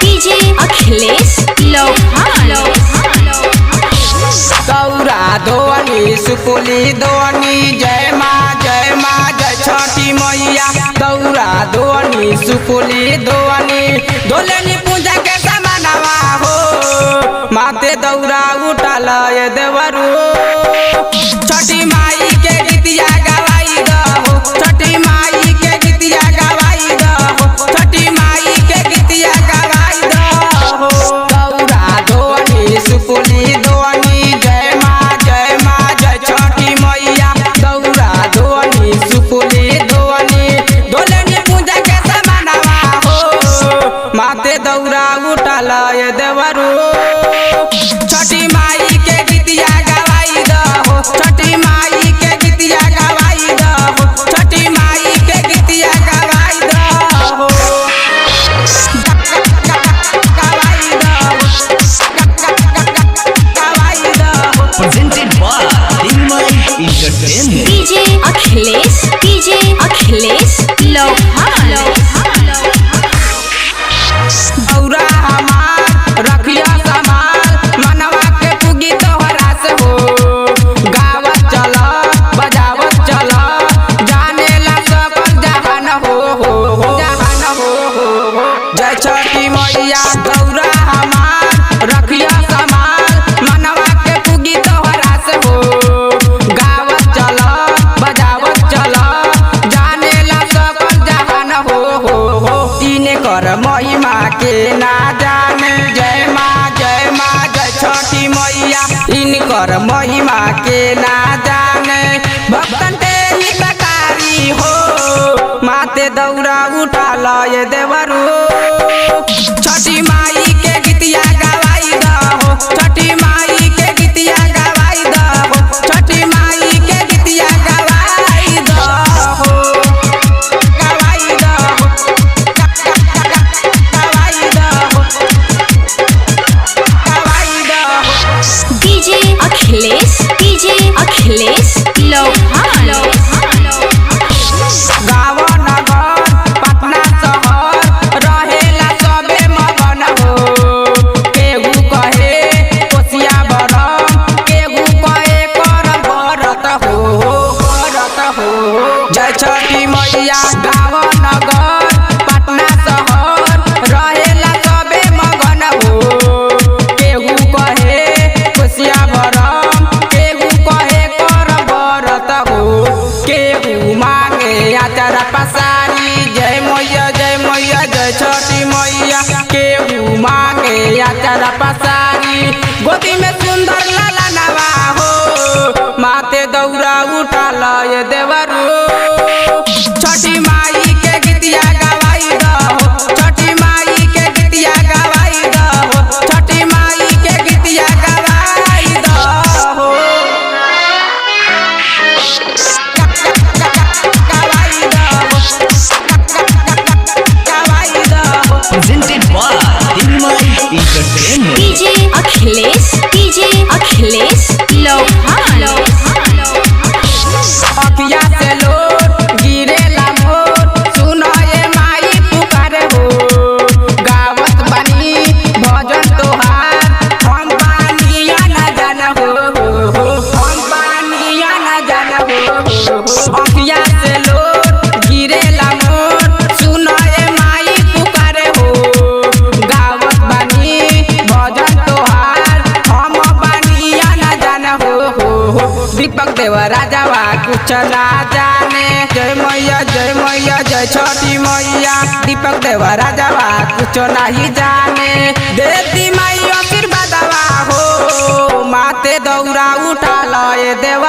DJ Akhilesh लोहान। गौरा दोनी सुकुली दोनी जय माँ जय छठी मैया। गौरा दोनी सुकुली दोनी दोलनी पूजा के समानवा हो। माते दौरा उठाल देवरू छठी माई के गीतिया गवाई दहो। छठी माई के गीतिया गवाई दहो। छठी माई के गीतिया गवाई दहो। गौरा दोनी सुकुली दोनी जय माँ जय छठी मैया। गौरा दोनी सुकुली दोनी दोलनी पूजा के समानवा हो। माते दौरा उठाल देवरू छठी माई के गीतिया गवाई दहो। छठी माई के गीतिया गवाई दहो। छठी माई के गीतिया गवाई दहो। गवाई दहो गवाई दहो। Presented by Dimai Entertainment। DJ Akhilesh लोहान। गौरा हमार रखिया समाल मनवा के पुगी तोहरा से हो। गावत चल बजावत चल जाने ला सकल जहान हो जहान हो। जय छठी मैया। गौरा हमार रखिया समाल मनवा के पुगी तोहरा से हो। गावत चल बजावत चल जाने ला सकल जहान हो इने कर महिमा के ना जाने। जय माँ जय छठी मैया। इनकर महिमा के ना जाने भक्तन ते हितकारी हो। माते दौरा उठाल देवरू छठी माई के गीतिया गवाई दहो। छठी माई के गीतिया गवाई दहो। छठी माई के गीतिया गवाई दहो। गवाई दहो गवाई दहो गवाई दहो। डीजे अखिलेश लोहान। गाँव नगर पटना शहर रहेला सबे मगन हो। केहू कहे कोसिया बरम केहू कहे करम भरत हो। जय छठी मैया। गाँव नगर पटना शहर रहेला सबे मगन हो। केहू कहे कोसिया बरम केहू कहे करम भरत हो। केहू मांगे आचारा पसारी जय मैया जय छठी मैया। केहू मांगे आचारा पसारी गोदी में सुंदर लाला नवा हो। माते दौरा उठाल देवरू छठी माई के गीतिया गवाई दहो। छठी माई के गीतिया गवाई दहो। छठी माई के गीतिया गवाई दहो। गवाई दहो गवाई दहो। Presented by Dimai Entertainment। DJ Akhilesh लोहान। अखिया से लोर गिरेला मोर सुनो ये माई पुकार हो। गावत बनी भजन तोहार हम पानिया न जान हो हम पानिया न जान हो। अखिया से लोर गिरेला मोर सुनो ये माई पुकार हो। गावत बनी भजन तोहार हम पानिया न जान हो दीपक देव राजावा कुछ ना जाने। जय मैया जय छठी मैया। दीपक देव राजावा कुछ नहीं जाने। देती माई आशीर्वादवा हो। माते दौरा उठाल देव